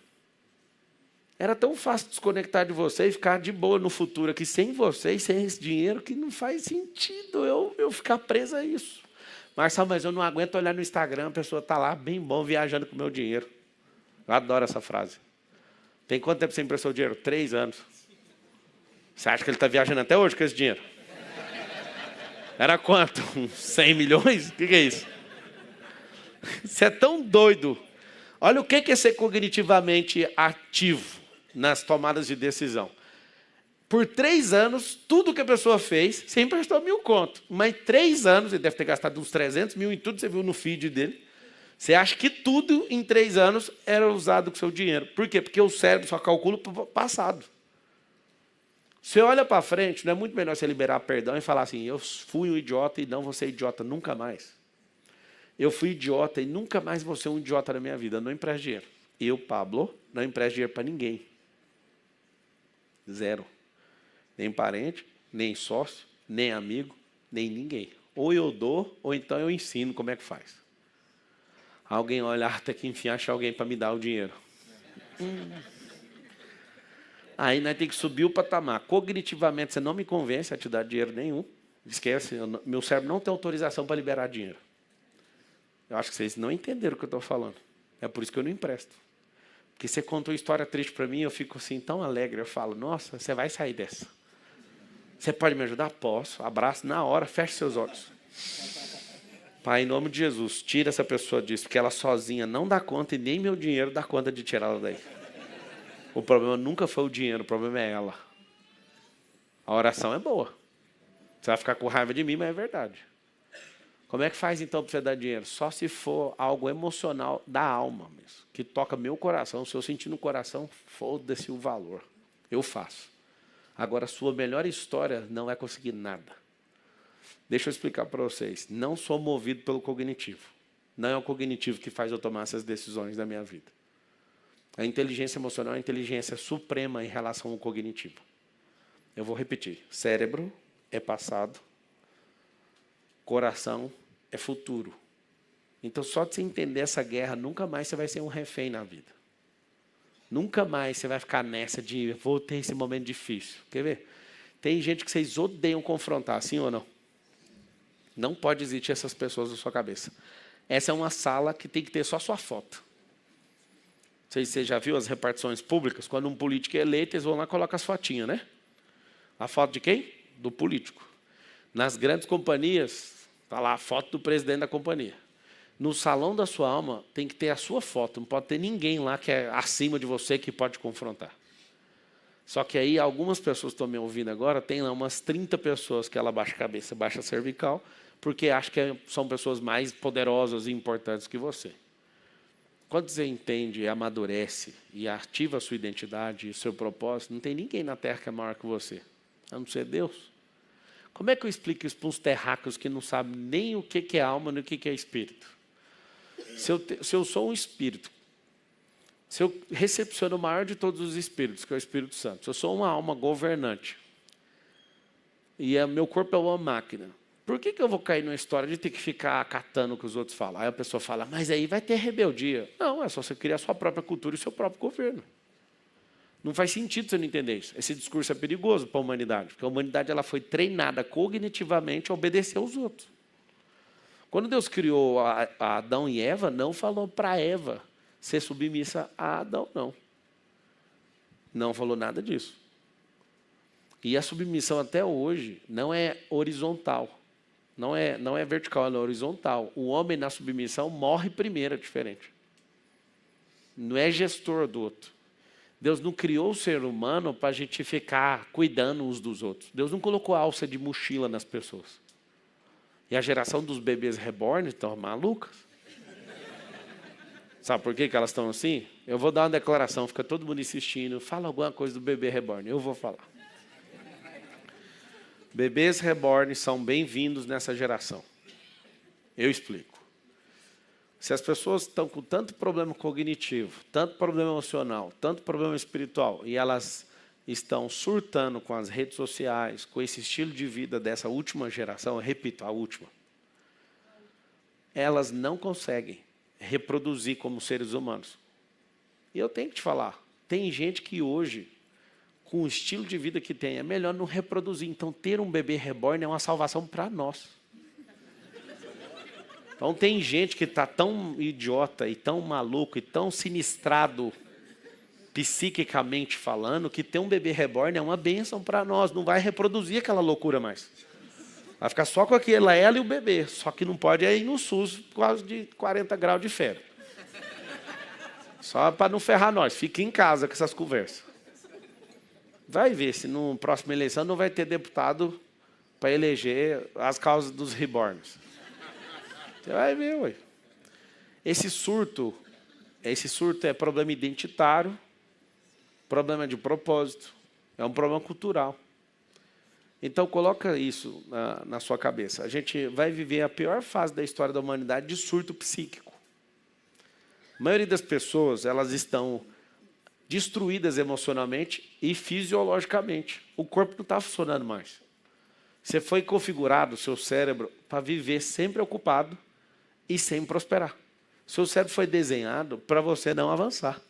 Era tão fácil desconectar de você e ficar de boa no futuro aqui, sem você e sem esse dinheiro, que não faz sentido eu ficar preso a isso. Marcelo, mas eu não aguento olhar no Instagram, a pessoa está lá bem bom, viajando com o meu dinheiro. Eu adoro essa frase. Tem quanto tempo você emprestou o dinheiro? 3 anos. Você acha que ele está viajando até hoje com esse dinheiro? Era quanto? Uns 100 milhões? O que é isso? Você é tão doido. Olha o que é ser cognitivamente ativo nas tomadas de decisão. Por 3 anos, tudo que a pessoa fez, você emprestou 1.000 conto. Mas 3 anos, ele deve ter gastado uns 300 mil em tudo, você viu no feed dele. Você acha que tudo em 3 anos era usado com seu dinheiro. Por quê? Porque o cérebro só calcula para o passado. Você olha para frente, não é muito melhor você liberar perdão e falar assim, eu fui um idiota e não vou ser idiota nunca mais. Eu fui idiota e nunca mais vou ser um idiota na minha vida. Eu não empresto dinheiro. Eu, Pablo, não empresto dinheiro para ninguém. 0. Nem parente, nem sócio, nem amigo, nem ninguém. Ou eu dou, ou então eu ensino como é que faz. Alguém olhar, tem que enfim achar alguém para me dar o dinheiro. Aí nós temos que subir o patamar. Cognitivamente, você não me convence a te dar dinheiro nenhum. Esquece, meu cérebro não tem autorização para liberar dinheiro. Eu acho que vocês não entenderam o que eu estou falando. É por isso que eu não empresto. Porque você conta uma história triste para mim, eu fico assim tão alegre. Eu falo, nossa, você vai sair dessa. Você pode me ajudar? Posso. Abraço na hora, feche seus olhos. Pai, em nome de Jesus, tira essa pessoa disso, porque ela sozinha não dá conta e nem meu dinheiro dá conta de tirá-la daí. O problema nunca foi o dinheiro, o problema é ela. A oração é boa. Você vai ficar com raiva de mim, mas é verdade. Como é que faz então para você dar dinheiro? Só se for algo emocional da alma mesmo, que toca meu coração. Se eu sentir no coração, foda-se o valor. Eu faço. Agora, a sua melhor história não vai conseguir nada. Deixa eu explicar para vocês. Não sou movido pelo cognitivo. Não é o cognitivo que faz eu tomar essas decisões da minha vida. A inteligência emocional é a inteligência suprema em relação ao cognitivo. Eu vou repetir. Cérebro é passado, coração é futuro. Então, só de você entender essa guerra, nunca mais você vai ser um refém na vida. Nunca mais você vai ficar nessa de vou ter esse momento difícil. Quer ver? Tem gente que vocês odeiam confrontar, sim ou não? Não pode existir essas pessoas na sua cabeça. Essa é uma sala que tem que ter só sua foto. Não sei se você já viu as repartições públicas, quando um político é eleito, eles vão lá e colocam as fotinhas, né? A foto de quem? Do político. Nas grandes companhias, está lá a foto do presidente da companhia. No salão da sua alma, tem que ter a sua foto. Não pode ter ninguém lá que é acima de você que pode confrontar. Só que aí, algumas pessoas que estão me ouvindo agora, tem lá umas 30 pessoas que ela baixa a cabeça, baixa a cervical, porque acha que são pessoas mais poderosas e importantes que você. Quando você entende e amadurece e ativa a sua identidade e o seu propósito, não tem ninguém na Terra que é maior que você, a não ser Deus. Como é que eu explico isso para uns terráqueos que não sabem nem o que é alma nem o que é espírito? Se eu sou um espírito, se eu recepciono o maior de todos os espíritos, que é o Espírito Santo, se eu sou uma alma governante, e meu corpo é uma máquina, por que eu vou cair numa história de ter que ficar acatando o que os outros falam? Aí a pessoa fala, mas aí vai ter rebeldia. Não, é só você criar a sua própria cultura e o seu próprio governo. Não faz sentido você não entender isso. Esse discurso é perigoso para a humanidade, porque a humanidade ela foi treinada cognitivamente a obedecer aos outros. Quando Deus criou a Adão e Eva, não falou para Eva ser submissa a Adão, não. Não falou nada disso. E a submissão até hoje não é horizontal. Não é vertical, ela é horizontal. O homem na submissão morre primeiro, é diferente. Não é gestor do outro. Deus não criou o ser humano para a gente ficar cuidando uns dos outros. Deus não colocou alça de mochila nas pessoas. E a geração dos bebês reborn estão malucas. Sabe por que elas estão assim? Eu vou dar uma declaração, fica todo mundo insistindo. Fala alguma coisa do bebê reborn. Eu vou falar. Bebês reborn são bem-vindos nessa geração. Eu explico. Se as pessoas estão com tanto problema cognitivo, tanto problema emocional, tanto problema espiritual, e elas estão surtando com as redes sociais, com esse estilo de vida dessa última geração, eu repito, a última, elas não conseguem reproduzir como seres humanos. E eu tenho que te falar, tem gente que hoje, com o estilo de vida que tem, é melhor não reproduzir. Então, ter um bebê reborn é uma salvação para nós. Então, tem gente que está tão idiota e tão maluco e tão sinistrado, psiquicamente falando, que ter um bebê reborn é uma bênção para nós. Não vai reproduzir aquela loucura mais. Vai ficar só com ela e o bebê. Só que não pode ir no SUS por causa de 40 graus de febre. Só para não ferrar nós. Fique em casa com essas conversas. Vai ver se na próxima eleição não vai ter deputado para eleger as causas dos reborns. Você vai ver, ué. Esse surto é problema identitário, problema de propósito, é um problema cultural. Então, coloca isso na sua cabeça. A gente vai viver a pior fase da história da humanidade de surto psíquico. A maioria das pessoas, elas estão destruídas emocionalmente e fisiologicamente. O corpo não está funcionando mais. Você foi configurado, o seu cérebro, para viver sempre ocupado e sem prosperar. Seu cérebro foi desenhado para você não avançar.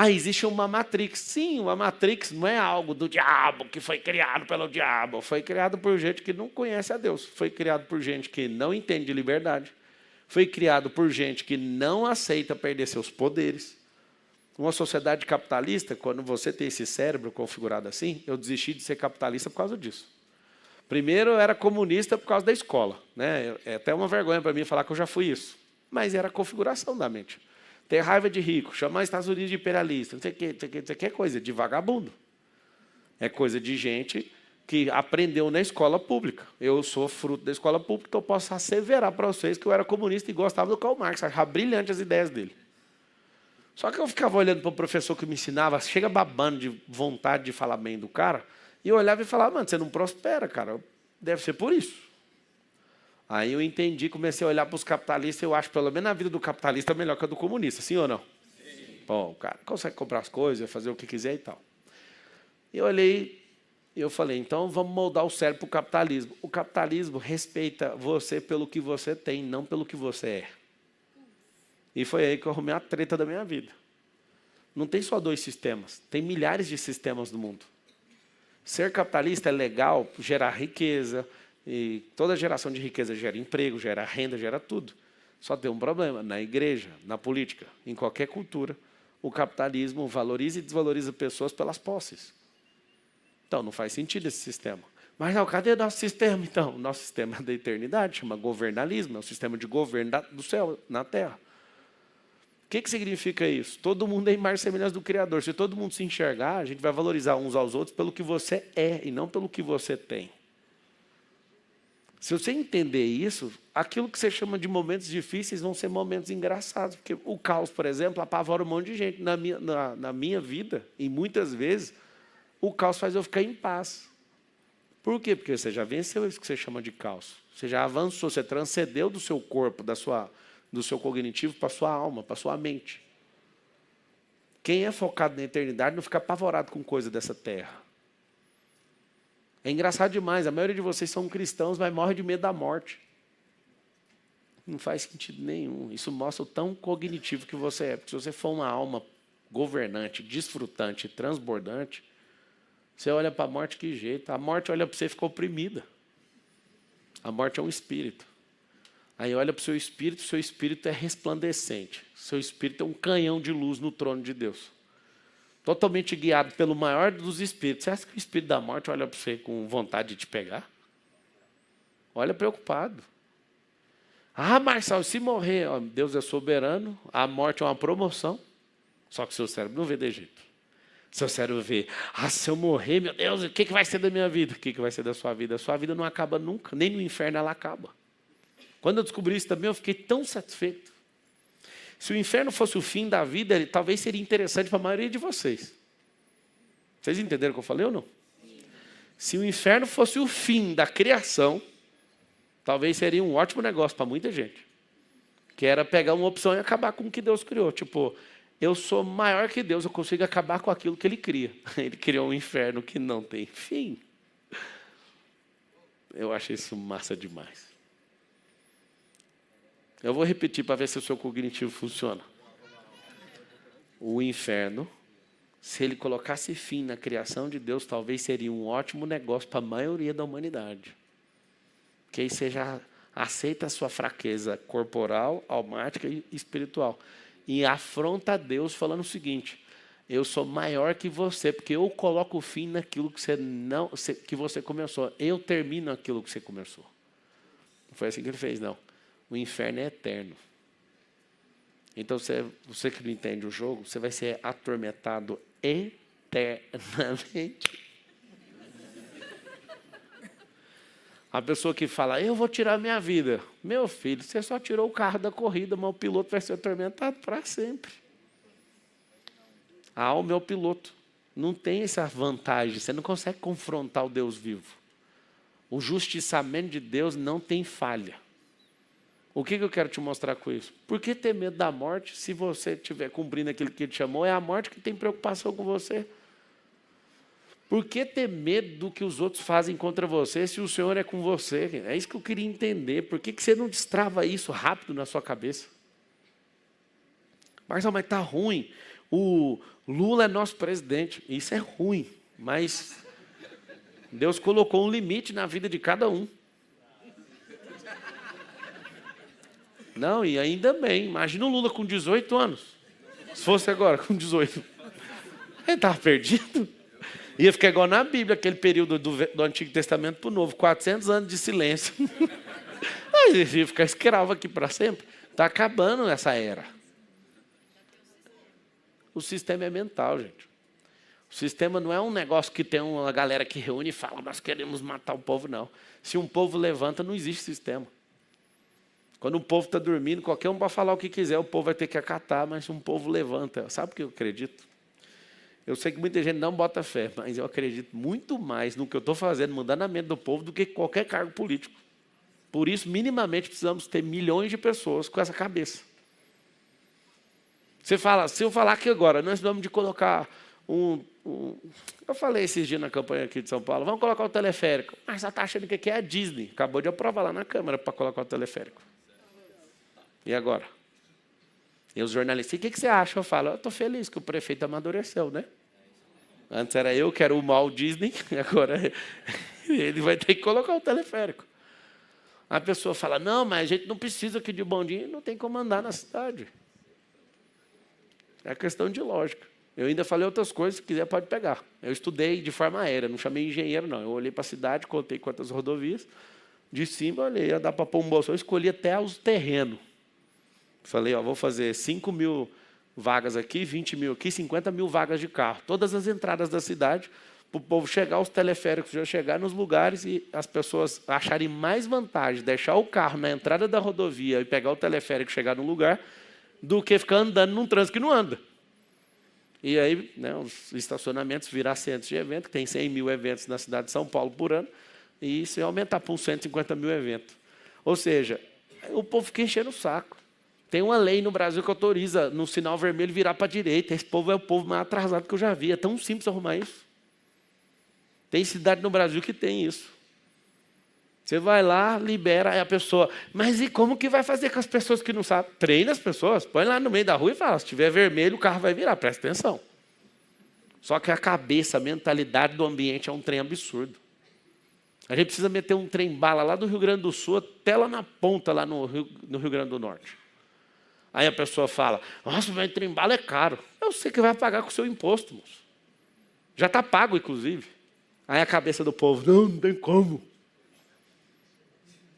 Existe uma Matrix. Sim, uma Matrix não é algo do diabo, que foi criado pelo diabo. Foi criado por gente que não conhece a Deus. Foi criado por gente que não entende de liberdade. Foi criado por gente que não aceita perder seus poderes. Uma sociedade capitalista, quando você tem esse cérebro configurado assim, eu desisti de ser capitalista por causa disso. Primeiro, eu era comunista por causa da escola. Né? É até uma vergonha para mim falar que eu já fui isso. Mas era a configuração da mente. Ter raiva de rico, chamar os Estados Unidos de imperialista, não sei o que, é coisa de vagabundo. É coisa de gente que aprendeu na escola pública. Eu sou fruto da escola pública, então eu posso asseverar para vocês que eu era comunista e gostava do Karl Marx, achava brilhante as ideias dele. Só que eu ficava olhando para o professor que me ensinava, chega babando de vontade de falar bem do cara, e eu olhava e falava, mano, você não prospera, cara, deve ser por isso. Aí eu entendi, comecei a olhar para os capitalistas, eu acho pelo menos a vida do capitalista melhor que a do comunista, sim ou não? Sim. Bom, o cara consegue comprar as coisas, fazer o que quiser e tal. Eu olhei, eu falei, então vamos moldar o cérebro para o capitalismo. O capitalismo respeita você pelo que você tem, não pelo que você é. E foi aí que eu arrumei a treta da minha vida. Não tem só 2 sistemas, tem milhares de sistemas no mundo. Ser capitalista é legal, gerar riqueza, e toda geração de riqueza gera emprego, gera renda, gera tudo. Só tem um problema, na igreja, na política, em qualquer cultura, o capitalismo valoriza e desvaloriza pessoas pelas posses. Então, não faz sentido esse sistema. Mas, cadê nosso sistema, então? O nosso sistema é da eternidade, chama governalismo, é o sistema de governo do céu na terra. O que significa isso? Todo mundo é imagem e semelhança do Criador. Se todo mundo se enxergar, a gente vai valorizar uns aos outros pelo que você é e não pelo que você tem. Se você entender isso, aquilo que você chama de momentos difíceis vão ser momentos engraçados. Porque o caos, por exemplo, apavora um monte de gente. Na minha vida, e muitas vezes, o caos faz eu ficar em paz. Por quê? Porque você já venceu isso que você chama de caos. Você já avançou, você transcendeu do seu corpo, do seu cognitivo para a sua alma, para a sua mente. Quem é focado na eternidade não fica apavorado com coisa dessa terra. É engraçado demais, a maioria de vocês são cristãos, mas morre de medo da morte. Não faz sentido nenhum. Isso mostra o tão cognitivo que você é. Porque se você for uma alma governante, desfrutante, transbordante, você olha para a morte, que jeito? A morte olha para você e fica oprimida. A morte é um espírito. Aí olha para o seu espírito é resplandecente. Seu espírito é um canhão de luz no trono de Deus. Totalmente guiado pelo maior dos espíritos. Você acha que o espírito da morte olha para você com vontade de te pegar? Olha preocupado. Marcelo, se morrer, Deus é soberano, a morte é uma promoção. Só que seu cérebro não vê de jeito. Seu cérebro vê, se eu morrer, meu Deus, o que vai ser da minha vida? O que vai ser da sua vida? A sua vida não acaba nunca, nem no inferno ela acaba. Quando eu descobri isso também, eu fiquei tão satisfeito. Se o inferno fosse o fim da vida, ele talvez seria interessante para a maioria de vocês. Vocês entenderam o que eu falei ou não? Se o inferno fosse o fim da criação, talvez seria um ótimo negócio para muita gente. Que era pegar uma opção e acabar com o que Deus criou. Tipo, eu sou maior que Deus, eu consigo acabar com aquilo que Ele cria. Ele criou um inferno que não tem fim. Eu achei isso massa demais. Eu vou repetir para ver se o seu cognitivo funciona. O inferno, se ele colocasse fim na criação de Deus, talvez seria um ótimo negócio para a maioria da humanidade. Porque aí você já aceita a sua fraqueza corporal, almática e espiritual. E afronta a Deus falando o seguinte: eu sou maior que você, porque eu coloco fim naquilo que você começou. Eu termino aquilo que você começou. Não foi assim que ele fez, não. O inferno é eterno. Então, você que não entende o jogo, você vai ser atormentado eternamente. A pessoa que fala, eu vou tirar minha vida. Meu filho, você só tirou o carro da corrida, mas o piloto vai ser atormentado para sempre. A alma é o piloto. Não tem essa vantagem. Você não consegue confrontar o Deus vivo. O justiçamento de Deus não tem falha. O que eu quero te mostrar com isso? Por que ter medo da morte se você estiver cumprindo aquilo que Ele te chamou? É a morte que tem preocupação com você. Por que ter medo do que os outros fazem contra você se o Senhor é com você? É isso que eu queria entender. Por que você não destrava isso rápido na sua cabeça? Marcelo, mas está ruim. O Lula é nosso presidente. Isso é ruim, mas Deus colocou um limite na vida de cada um. Não, e ainda bem. Imagina o Lula com 18 anos. Se fosse agora, com 18. Ele estava perdido. Ia ficar igual na Bíblia, aquele período do Antigo Testamento para o Novo. 400 anos de silêncio. Aí ele ia ficar escravo aqui para sempre. Está acabando essa era. O sistema é mental, gente. O sistema não é um negócio que tem uma galera que reúne e fala, nós queremos matar o povo, não. Se um povo levanta, não existe sistema. Quando o povo está dormindo, qualquer um pode falar o que quiser, o povo vai ter que acatar, mas um povo levanta. Sabe o que eu acredito? Eu sei que muita gente não bota fé, mas eu acredito muito mais no que eu estou fazendo, mudando a mente do povo, do que qualquer cargo político. Por isso, minimamente, precisamos ter milhões de pessoas com essa cabeça. Se eu falar aqui agora, nós vamos de colocar eu falei esses dias na campanha aqui de São Paulo, vamos colocar o teleférico. Mas você está achando que é a Disney. Acabou de aprovar lá na Câmara para colocar o teleférico. E agora? E os jornalistas, o que você acha? Eu falo, eu estou feliz que o prefeito amadureceu, né? Antes era eu que era o mal Disney, agora ele vai ter que colocar o teleférico. A pessoa fala, não, mas a gente não precisa aqui de bondinho, não tem como andar na cidade. É questão de lógica. Eu ainda falei outras coisas, se quiser pode pegar. Eu estudei de forma aérea, não chamei engenheiro, não. Eu olhei para a cidade, contei quantas rodovias. De cima, olhei, ia dar para pôr um bolso. Eu escolhi até os terrenos. Falei, vou fazer 5 mil vagas aqui, 20 mil aqui, 50 mil vagas de carro. Todas as entradas da cidade, para o povo chegar, os teleféricos já chegar nos lugares e as pessoas acharem mais vantagem deixar o carro na entrada da rodovia e pegar o teleférico e chegar no lugar, do que ficar andando num trânsito que não anda. E aí, os estacionamentos virar centros de evento, que tem 100 mil eventos na cidade de São Paulo por ano, e isso ia aumentar para uns 150 mil eventos. Ou seja, o povo fica enchendo o saco. Tem uma lei no Brasil que autoriza, no sinal vermelho, virar para a direita. Esse povo é o povo mais atrasado que eu já vi. É tão simples arrumar isso. Tem cidade no Brasil que tem isso. Você vai lá, libera, aí a pessoa... Mas e como que vai fazer com as pessoas que não sabem? Treina as pessoas, põe lá no meio da rua e fala, se tiver vermelho, o carro vai virar, presta atenção. Só que a cabeça, a mentalidade do ambiente é um trem absurdo. A gente precisa meter um trem-bala lá do Rio Grande do Sul até lá na ponta, lá no Rio Grande do Norte. Aí a pessoa fala, nossa, mas trem-bala é caro. Eu sei que vai pagar com o seu imposto, moço. Já está pago, inclusive. Aí a cabeça do povo, não tem como.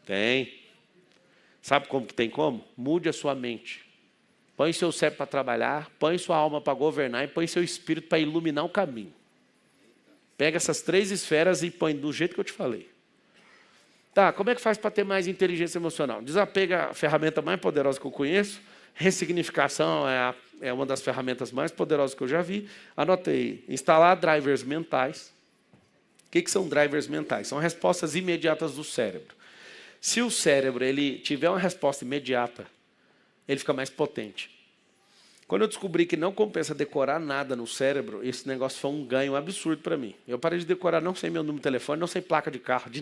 Tem. Sabe como que tem como? Mude a sua mente. Põe seu cérebro para trabalhar, põe sua alma para governar e põe seu espírito para iluminar o caminho. Pega essas 3 esferas e põe do jeito que eu te falei. Tá, como é que faz para ter mais inteligência emocional? Desapega a ferramenta mais poderosa que eu conheço. Ressignificação é uma das ferramentas mais poderosas que eu já vi. Anotei. Instalar drivers mentais. O que são drivers mentais? São respostas imediatas do cérebro. Se o cérebro ele tiver uma resposta imediata, ele fica mais potente. Quando eu descobri que não compensa decorar nada no cérebro, esse negócio foi um ganho absurdo para mim. Eu parei de decorar, não sei meu número de telefone, não sei placa de carro, de